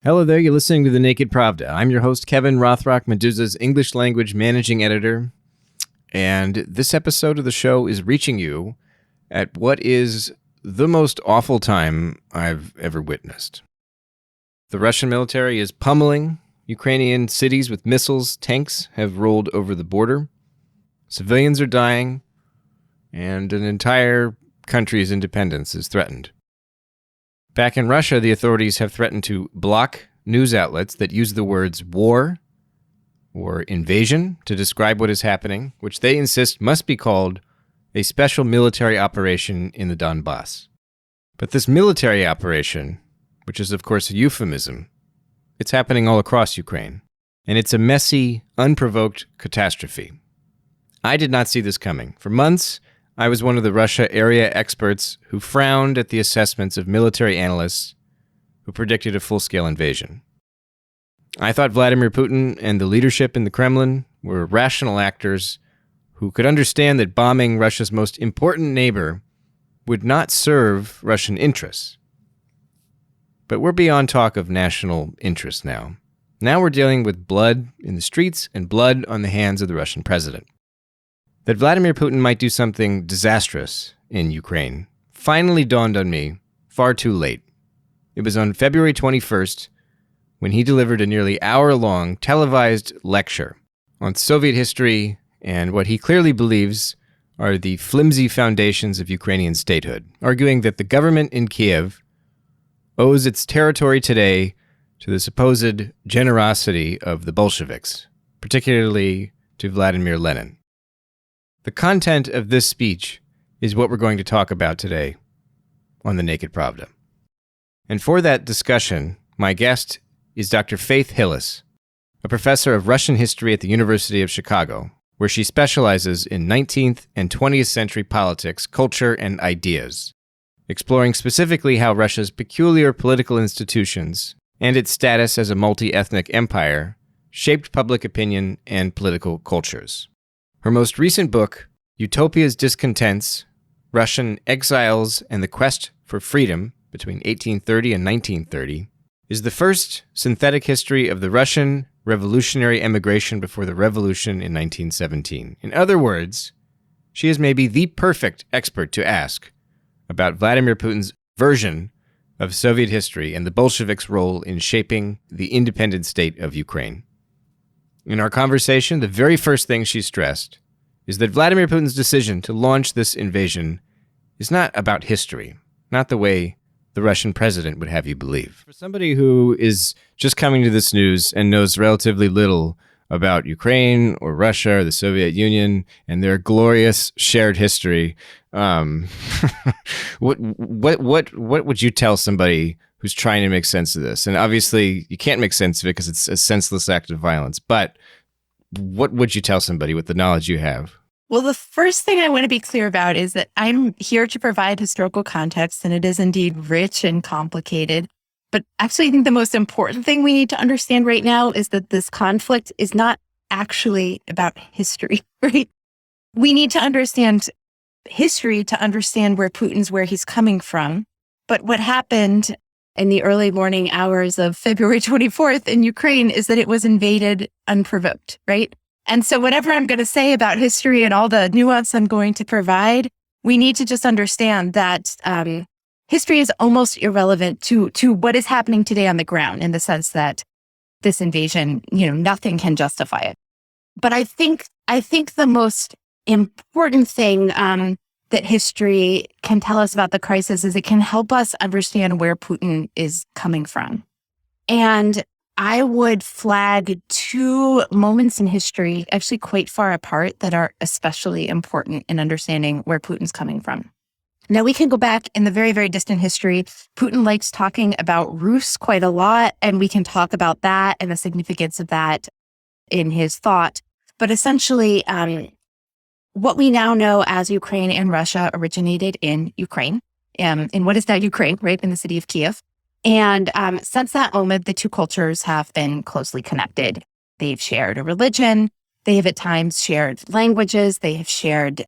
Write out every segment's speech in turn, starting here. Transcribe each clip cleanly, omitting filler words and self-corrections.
Hello there, you're listening to The Naked Pravda. I'm your host, Kevin Rothrock, Medusa's English language managing editor, and this episode of the show is reaching you at what is the most awful time I've ever witnessed. The Russian military is pummeling Ukrainian cities with missiles, tanks have rolled over the border, civilians are dying, and an entire country's independence is threatened. Back in Russia, the authorities have threatened to block news outlets that use the words war or invasion to describe what is happening, which they insist must be called a special military operation in the Donbass. But this military operation, which is of course a euphemism, it's happening all across Ukraine, and it's a messy, unprovoked catastrophe. I did not see this coming. For months, I was one of the Russia area experts who frowned at the assessments of military analysts who predicted a full-scale invasion. I thought Vladimir Putin and the leadership in the Kremlin were rational actors who could understand that bombing Russia's most important neighbor would not serve Russian interests. But we're beyond talk of national interest now. Now we're dealing with blood in the streets and blood on the hands of the Russian president. That Vladimir Putin might do something disastrous in Ukraine finally dawned on me far too late. It was on February 21st when he delivered a nearly hour-long televised lecture on Soviet history and what he clearly believes are the flimsy foundations of Ukrainian statehood, arguing that the government in Kiev owes its territory today to the supposed generosity of the Bolsheviks, particularly to Vladimir Lenin. The content of this speech is what we're going to talk about today on The Naked Pravda. And for that discussion, my guest is Dr. Faith Hillis, a professor of Russian history at the University of Chicago, where she specializes in 19th and 20th century politics, culture, and ideas, exploring specifically how Russia's peculiar political institutions and its status as a multi-ethnic empire shaped public opinion and political cultures. Her most recent book, Utopia's Discontents, Russian Exiles and the Quest for Freedom between 1830 and 1930, is the first synthetic history of the Russian revolutionary emigration before the revolution in 1917. In other words, she is maybe the perfect expert to ask about Vladimir Putin's version of Soviet history and the Bolsheviks' role in shaping the independent state of Ukraine. In our conversation, the very first thing she stressed is that Vladimir Putin's decision to launch this invasion is not about history, not the way the Russian president would have you believe. For somebody who is just coming to this news and knows relatively little about Ukraine or Russia or the Soviet Union and their glorious shared history, what would you tell somebody who's trying to make sense of this? And obviously, you can't make sense of it because it's a senseless act of violence. But what would you tell somebody with the knowledge you have? Well, the first thing I want to be clear about is that I'm here to provide historical context, and it is indeed rich and complicated. But actually, I think the most important thing we need to understand right now is that this conflict is not actually about history, right? We need to understand history to understand where he's coming from. But what happened in the early morning hours of February 24th in Ukraine is that it was invaded unprovoked, right? And so whatever I'm going to say about history and all the nuance I'm going to provide, we need to just understand that history is almost irrelevant to what is happening today on the ground, in the sense that this invasion, nothing can justify it. But I think the most important thing that history can tell us about the crisis is it can help us understand where Putin is coming from. And I would flag two moments in history, actually quite far apart, that are especially important in understanding where Putin's coming from. Now, we can go back in the very, very distant history. Putin likes talking about Rus quite a lot, and we can talk about that and the significance of that in his thought. But essentially, what we now know as Ukraine and Russia originated in Ukraine, in what is now Ukraine, right, in the city of Kiev. And since that moment, the two cultures have been closely connected. They've shared a religion. They have at times shared languages. They have shared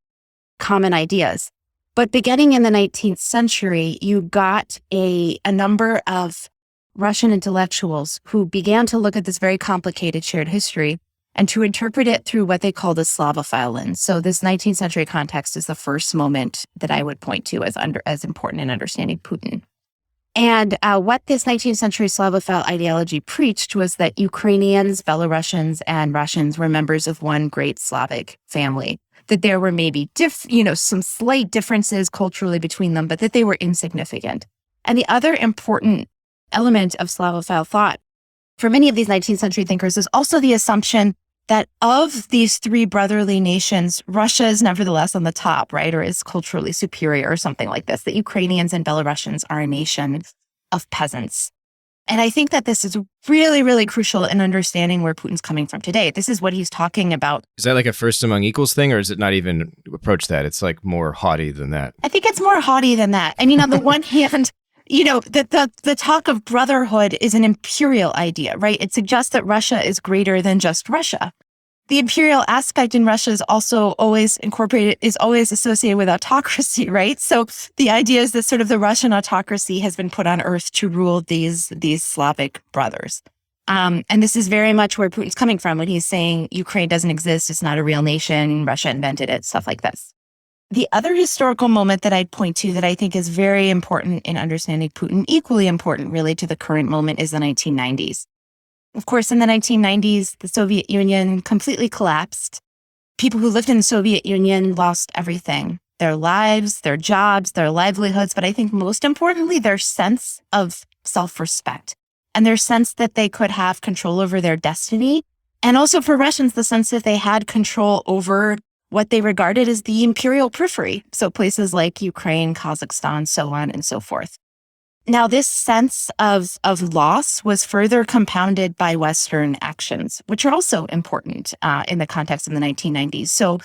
common ideas. But beginning in the 19th century, you got a number of Russian intellectuals who began to look at this very complicated shared history and to interpret it through what they call the Slavophile lens. So this 19th century context is the first moment that I would point to as important in understanding Putin. And what this 19th century Slavophile ideology preached was that Ukrainians, Belarusians, and Russians were members of one great Slavic family, that there were maybe some slight differences culturally between them, but that they were insignificant. And the other important element of Slavophile thought for many of these 19th century thinkers is also the assumption that of these three brotherly nations, Russia is nevertheless on the top, right? Or is culturally superior or something like this, that Ukrainians and Belarusians are a nation of peasants. And I think that this is really, really crucial in understanding where Putin's coming from today. This is what he's talking about. Is that like a first among equals thing, or is it not even approach that? It's like more haughty than that. I think it's more haughty than that. I mean, on the one hand, the talk of brotherhood is an imperial idea, right? It suggests that Russia is greater than just Russia. The imperial aspect in Russia is also always associated with autocracy, right? So the idea is that sort of the Russian autocracy has been put on earth to rule these Slavic brothers. And this is very much where Putin's coming from when he's saying Ukraine doesn't exist, it's not a real nation, Russia invented it, stuff like this. The other historical moment that I'd point to that I think is very important in understanding Putin, equally important really to the current moment, is the 1990s. Of course, in the 1990s, the Soviet Union completely collapsed. People who lived in the Soviet Union lost everything, their lives, their jobs, their livelihoods, but I think most importantly, their sense of self-respect and their sense that they could have control over their destiny. And also for Russians, the sense that they had control over what they regarded as the imperial periphery. So places like Ukraine, Kazakhstan, so on and so forth. Now, this sense of loss was further compounded by Western actions, which are also important in the context of the 1990s. So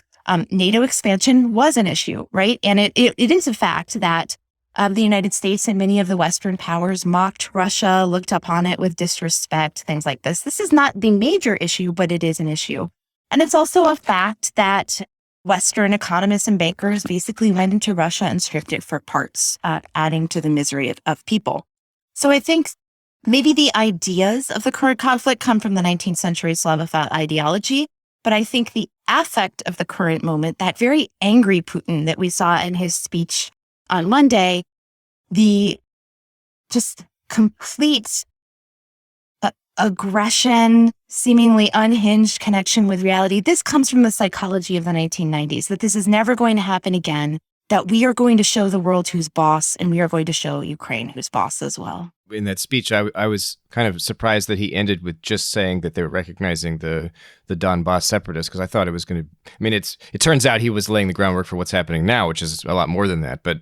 NATO expansion was an issue, right? And it is a fact that the United States and many of the Western powers mocked Russia, looked upon it with disrespect, things like this. This is not the major issue, but it is an issue. And it's also a fact that Western economists and bankers basically went into Russia and stripped it for parts, adding to the misery of people. So I think maybe the ideas of the current conflict come from the 19th century Slavophile ideology, but I think the affect of the current moment, that very angry Putin that we saw in his speech on Monday, the just complete aggression, seemingly unhinged connection with reality. This comes from the psychology of the 1990s, that this is never going to happen again, that we are going to show the world who's boss, and we are going to show Ukraine who's boss as well. In that speech, I was kind of surprised that he ended with just saying that they were recognizing the Donbass separatists, because I thought it was going to. I mean, it turns out he was laying the groundwork for what's happening now, which is a lot more than that. But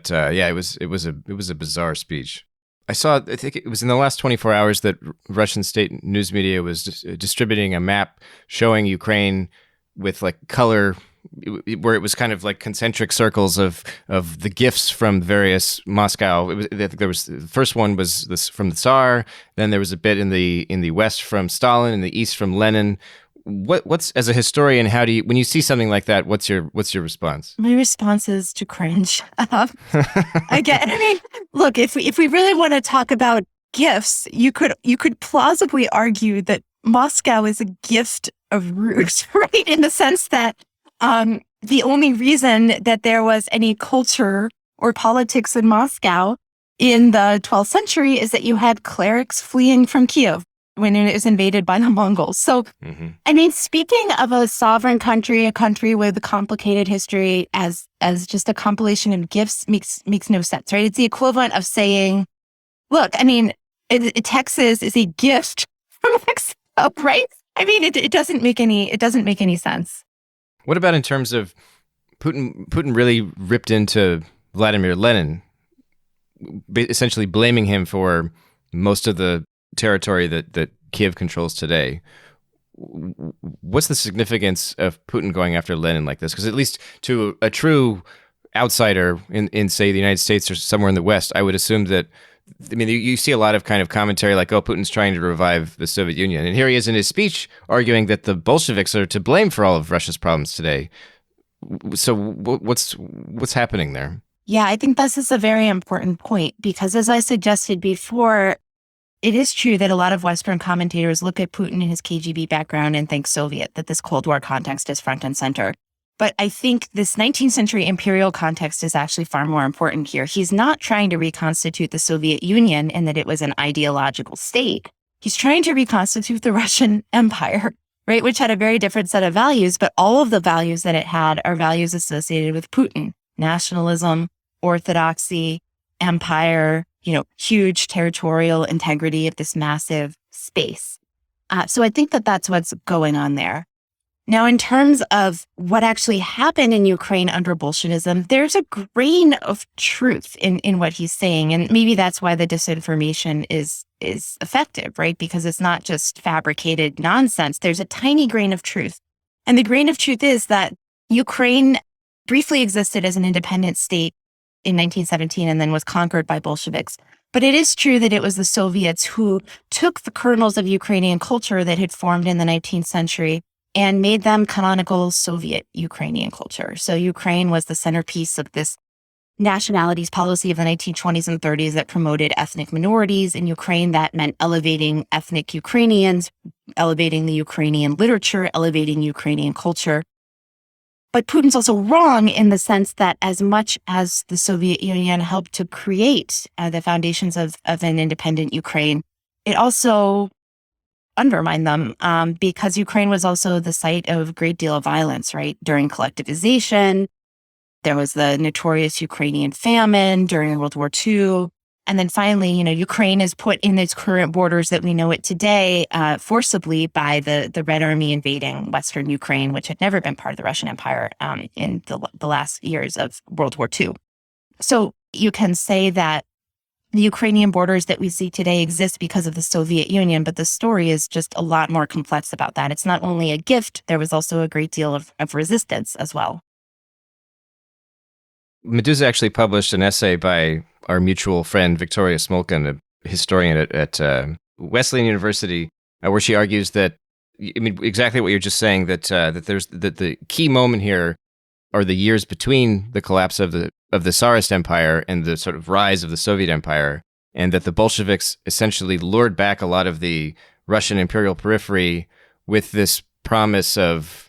yeah, it was a bizarre speech. I think it was in the last 24 hours that Russian state news media was distributing a map showing Ukraine with like color, where it was kind of like concentric circles of the gifts from various Moscow. The first one was this from the Tsar. Then there was a bit in the west from Stalin, in the east from Lenin. What's as a historian, how do you, when you see something like that, what's your response? My response is to cringe. Again, I mean, look, if we really want to talk about gifts, you could plausibly argue that Moscow is a gift of roots, right? In the sense that the only reason that there was any culture or politics in Moscow in the 12th century is that you had clerics fleeing from Kiev when it was invaded by the Mongols. So, I mean, speaking of a sovereign country, a country with a complicated history as just a compilation of gifts makes no sense, right? It's the equivalent of saying, look, I mean, Texas is a gift from Mexico, right? I mean, it doesn't make any sense. What about in terms of Putin really ripped into Vladimir Lenin, essentially blaming him for most of the territory that Kiev controls today. What's the significance of Putin going after Lenin like this? Because at least to a true outsider in say, the United States or somewhere in the West, I would assume that, I mean, you see a lot of kind of commentary like, oh, Putin's trying to revive the Soviet Union. And here he is in his speech arguing that the Bolsheviks are to blame for all of Russia's problems today. So what's happening there? Yeah, I think this is a very important point because, as I suggested before, it is true that a lot of Western commentators look at Putin and his KGB background and think Soviet, that this Cold War context is front and center. But I think this 19th century imperial context is actually far more important here. He's not trying to reconstitute the Soviet Union in that it was an ideological state. He's trying to reconstitute the Russian Empire, right, which had a very different set of values, but all of the values that it had are values associated with Putin: nationalism, orthodoxy, empire, huge territorial integrity of this massive space. So I think that that's what's going on there. Now, in terms of what actually happened in Ukraine under Bolshevism, there's a grain of truth in what he's saying. And maybe that's why the disinformation is effective, right? Because it's not just fabricated nonsense. There's a tiny grain of truth. And the grain of truth is that Ukraine briefly existed as an independent state in 1917 and then was conquered by Bolsheviks. But it is true that it was the Soviets who took the kernels of Ukrainian culture that had formed in the 19th century and made them canonical Soviet Ukrainian culture. So Ukraine was the centerpiece of this nationalities policy of the 1920s and 30s that promoted ethnic minorities in Ukraine. That meant elevating ethnic Ukrainians, elevating the Ukrainian literature, elevating Ukrainian culture. But Putin's also wrong in the sense that as much as the Soviet Union helped to create the foundations of an independent Ukraine, it also undermined them because Ukraine was also the site of a great deal of violence, right? During collectivization, there was the notorious Ukrainian famine during World War II. And then finally, Ukraine is put in its current borders that we know it today forcibly by the Red Army invading Western Ukraine, which had never been part of the Russian Empire in the last years of World War II. So you can say that the Ukrainian borders that we see today exist because of the Soviet Union, but the story is just a lot more complex about that. It's not only a gift, there was also a great deal of resistance as well. Medusa actually published an essay by our mutual friend Victoria Smolkin, a historian at Wesleyan University, where she argues that, exactly what you're just saying, that there's the key moment here are the years between the collapse of the Tsarist Empire and the sort of rise of the Soviet Empire, and that the Bolsheviks essentially lured back a lot of the Russian imperial periphery with this promise of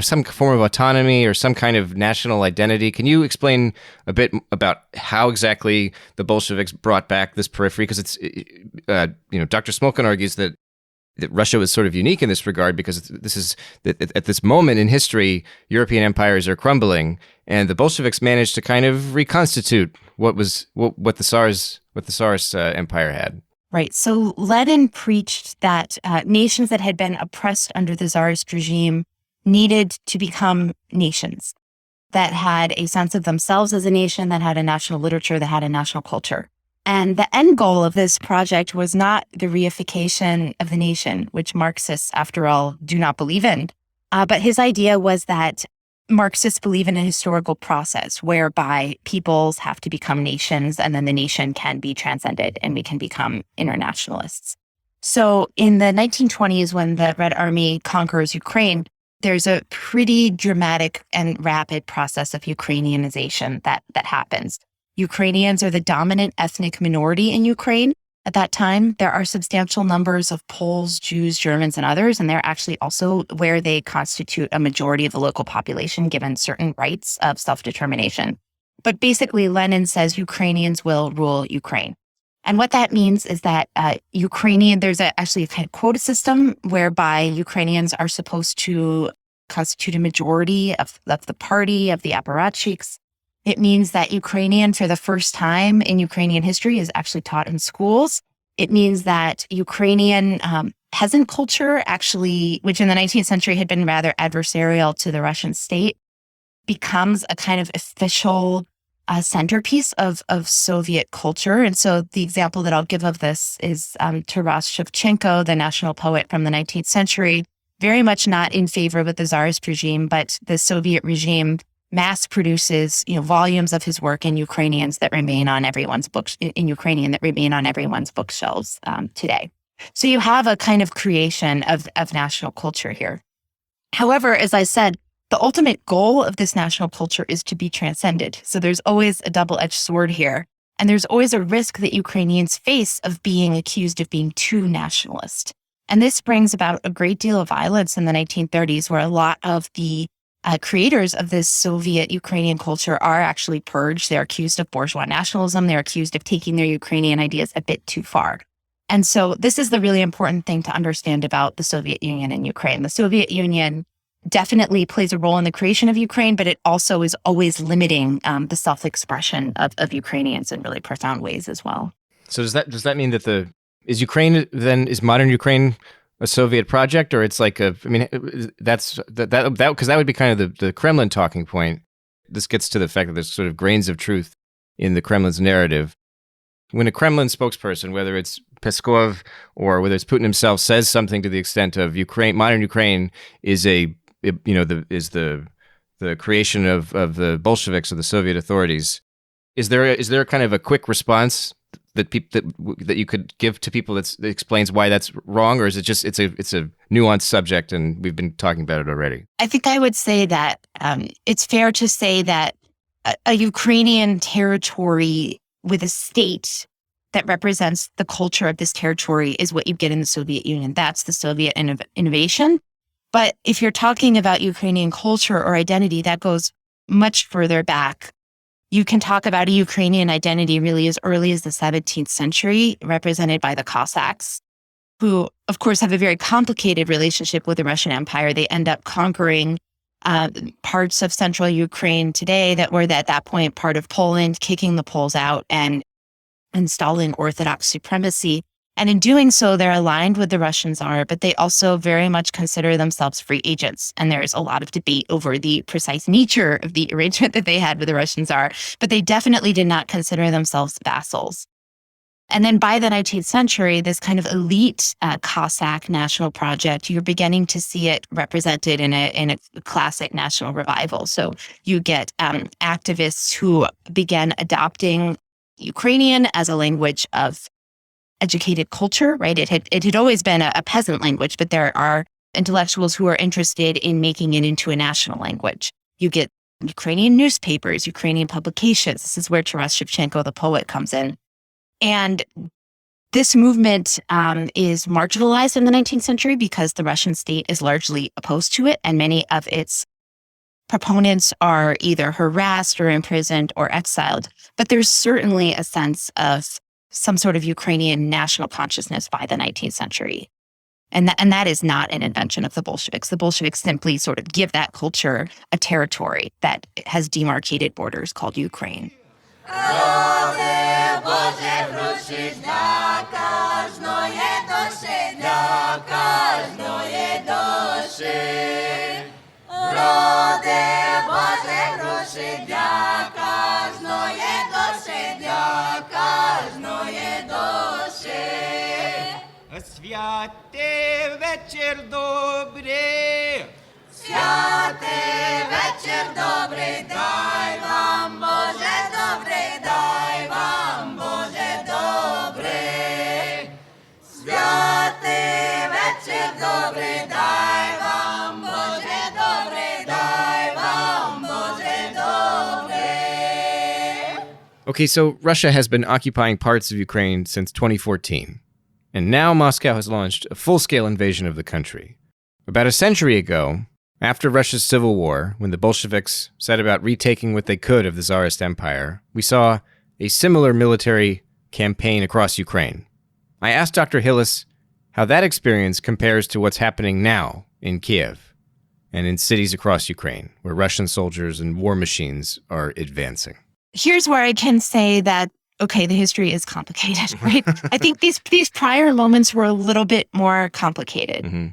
some form of autonomy or some kind of national identity. Can you explain a bit about how exactly the Bolsheviks brought back this periphery? Because it's, Dr. Smolkin argues that Russia was sort of unique in this regard because at this moment in history, European empires are crumbling, and the Bolsheviks managed to kind of reconstitute what the Tsarist empire had. Right. So Lenin preached that nations that had been oppressed under the Tsarist regime needed to become nations that had a sense of themselves as a nation, that had a national literature, that had a national culture. And the end goal of this project was not the reification of the nation, which Marxists, after all, do not believe in. But his idea was that Marxists believe in a historical process whereby peoples have to become nations, and then the nation can be transcended and we can become internationalists. So in the 1920s, when the Red Army conquers Ukraine, there's a pretty dramatic and rapid process of Ukrainianization that happens. Ukrainians are the dominant ethnic minority in Ukraine. At that time, there are substantial numbers of Poles, Jews, Germans, and others, and they're actually also where they constitute a majority of the local population, given certain rights of self-determination. But basically, Lenin says Ukrainians will rule Ukraine. And what that means is that there's actually a kind of quota system whereby Ukrainians are supposed to constitute a majority of the party, of the apparatchiks. It means that Ukrainian, for the first time in Ukrainian history, is actually taught in schools. It means that Ukrainian peasant culture, actually, which in the 19th century had been rather adversarial to the Russian state, becomes a kind of official centerpiece of Soviet culture. And so the example that I'll give of this is Taras Shevchenko, the national poet from the 19th century, very much not in favor of the Tsarist regime, but the Soviet regime mass produces, volumes of his work in Ukrainian that remain on everyone's bookshelves today. So you have a kind of creation of national culture here. However, as I said, the ultimate goal of this national culture is to be transcended. So there's always a double-edged sword here. And there's always a risk that Ukrainians face of being accused of being too nationalist. And this brings about a great deal of violence in the 1930s, where a lot of the creators of this Soviet Ukrainian culture are actually purged. They're accused of bourgeois nationalism. They're accused of taking their Ukrainian ideas a bit too far. And so this is the really important thing to understand about the Soviet Union and Ukraine. The Soviet Union definitely plays a role in the creation of Ukraine, but it also is always limiting the self-expression of Ukrainians in really profound ways as well. So does that mean that is modern Ukraine a Soviet project, or it's like that's because that would be kind of the Kremlin talking point. This gets to the fact that there's sort of grains of truth in the Kremlin's narrative. When a Kremlin spokesperson, whether it's Peskov or whether it's Putin himself, says something to the extent of modern Ukraine is the creation of the Bolsheviks or the Soviet authorities, is there kind of a quick response that you could give to people that explains why that's wrong, or is it just it's a nuanced subject and we've been talking about it already? I think I would say that it's fair to say that a Ukrainian territory with a state that represents the culture of this territory is what you get in the Soviet Union. That's the Soviet innovation. But if you're talking about Ukrainian culture or identity, that goes much further back. You can talk about a Ukrainian identity really as early as the 17th century, represented by the Cossacks, who, of course, have a very complicated relationship with the Russian Empire. They end up conquering parts of central Ukraine today that were at that point part of Poland, kicking the Poles out and installing Orthodox supremacy. And in doing so, they're aligned with the Russian Tsar, but they also very much consider themselves free agents. And there's a lot of debate over the precise nature of the arrangement that they had with the Russian Tsar, but they definitely did not consider themselves vassals. And then by the 19th century, this kind of elite Cossack national project, you're beginning to see it represented in a classic national revival. So you get activists who began adopting Ukrainian as a language of educated culture, right? It had always been a peasant language, but there are intellectuals who are interested in making it into a national language. You get Ukrainian newspapers, Ukrainian publications. This is where Taras Shevchenko, the poet, comes in. And this movement is marginalized in the 19th century because the Russian state is largely opposed to it, and many of its proponents are either harassed or imprisoned or exiled. But there's certainly a sense of some sort of Ukrainian national consciousness by the 19th century. And that is not an invention of the Bolsheviks. The Bolsheviks simply sort of give that culture a territory that has demarcated borders called Ukraine. Святий вечір добрий, Святий вечір добрий, дай вам, Боже добрий, дай вам, Боже добрий. Святий вечір добрий, дай вам, Боже добрий, дай вам, Боже добрий. Okay, so Russia has been occupying parts of Ukraine since 2014. And now Moscow has launched a full-scale invasion of the country. About a century ago, after Russia's civil war, when the Bolsheviks set about retaking what they could of the Tsarist Empire, we saw a similar military campaign across Ukraine. I asked Dr. Hillis how that experience compares to what's happening now in Kiev and in cities across Ukraine, where Russian soldiers and war machines are advancing. Here's where I can say that okay, the history is complicated, right? I think these prior moments were a little bit more complicated. Mm-hmm.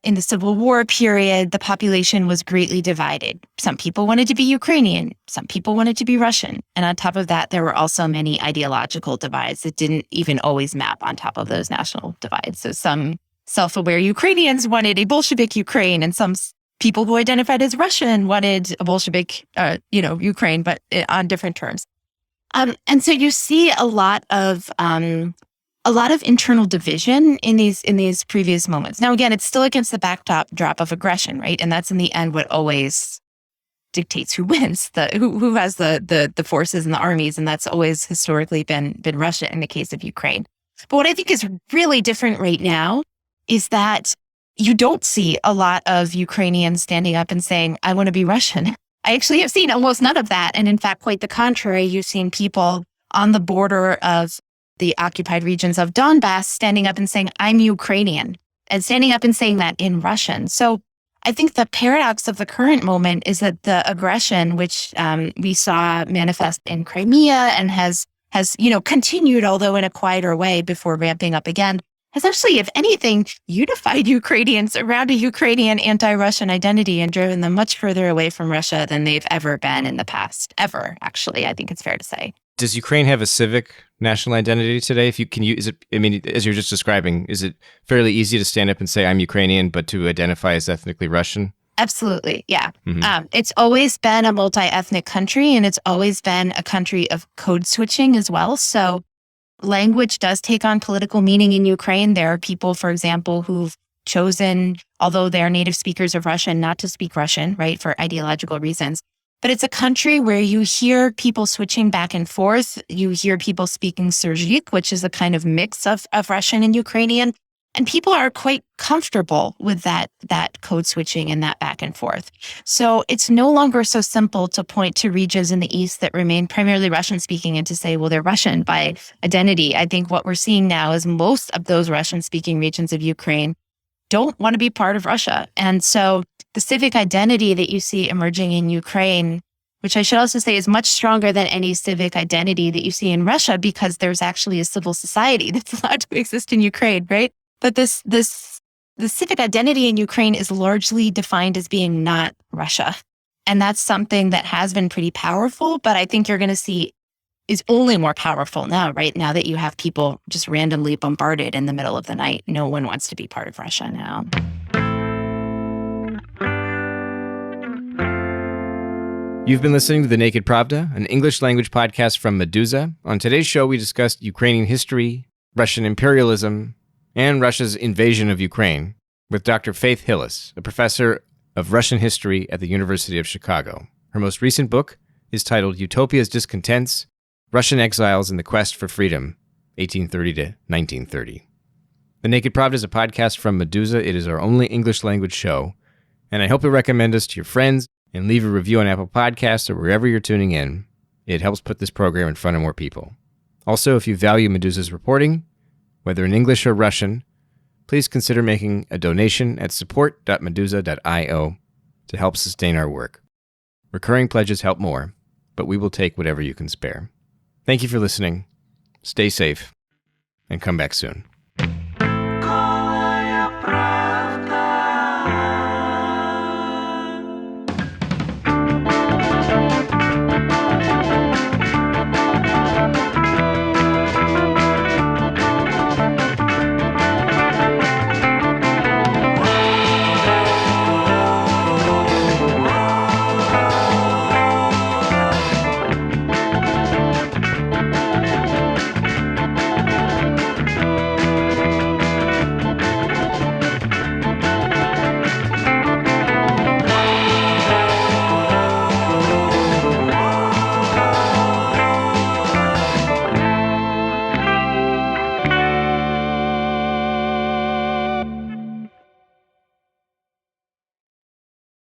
In the Civil War period, the population was greatly divided. Some people wanted to be Ukrainian. Some people wanted to be Russian. And on top of that, there were also many ideological divides that didn't even always map on top of those national divides. So some self-aware Ukrainians wanted a Bolshevik Ukraine, and some people who identified as Russian wanted a Bolshevik, Ukraine, but on different terms. And so you see a lot of internal division in these previous moments. Now, again, it's still against the backdrop of aggression, right? And that's in the end what always dictates who wins, who has the forces and the armies, and that's always historically been Russia in the case of Ukraine. But what I think is really different right now is that you don't see a lot of Ukrainians standing up and saying, I want to be Russian. I actually have seen almost none of that. And in fact, quite the contrary, you've seen people on the border of the occupied regions of Donbass standing up and saying, I'm Ukrainian, and standing up and saying that in Russian. So I think the paradox of the current moment is that the aggression, which we saw manifest in Crimea and has continued, although in a quieter way before ramping up again, has actually, if anything, unified Ukrainians around a Ukrainian anti-Russian identity and driven them much further away from Russia than they've ever been in the past. Ever, actually, I think it's fair to say. Does Ukraine have a civic national identity today? As you're just describing, is it fairly easy to stand up and say I'm Ukrainian, but to identify as ethnically Russian? Absolutely, yeah. Mm-hmm. It's always been a multi-ethnic country, and it's always been a country of code switching as well. So language does take on political meaning in Ukraine. There are people, for example, who've chosen, although they're native speakers of Russian, not to speak Russian, right, for ideological reasons. But it's a country where you hear people switching back and forth. You hear people speaking Syrzhyk, which is a kind of mix of Russian and Ukrainian. And people are quite comfortable with that code switching and that back and forth. So it's no longer so simple to point to regions in the East that remain primarily Russian speaking and to say, well, they're Russian by identity. I think what we're seeing now is most of those Russian speaking regions of Ukraine don't want to be part of Russia. And so the civic identity that you see emerging in Ukraine, which I should also say is much stronger than any civic identity that you see in Russia, because there's actually a civil society that's allowed to exist in Ukraine, right? But the civic identity in Ukraine is largely defined as being not Russia. And that's something that has been pretty powerful, but I think you're going to see is only more powerful now, right? Now that you have people just randomly bombarded in the middle of the night. No one wants to be part of Russia now. You've been listening to The Naked Pravda, an English language podcast from Meduza. On today's show, we discussed Ukrainian history, Russian imperialism, and Russia's invasion of Ukraine with Dr. Faith Hillis, a professor of Russian history at the University of Chicago. Her most recent book is titled Utopia's Discontents, Russian Exiles in the Quest for Freedom, 1830 to 1930. The Naked Pravda is a podcast from Meduza. It is our only English language show, and I hope you'll recommend us to your friends and leave a review on Apple Podcasts or wherever you're tuning in. It helps put this program in front of more people. Also, if you value Meduza's reporting, whether in English or Russian, please consider making a donation at support.meduza.io to help sustain our work. Recurring pledges help more, but we will take whatever you can spare. Thank you for listening. Stay safe, and come back soon.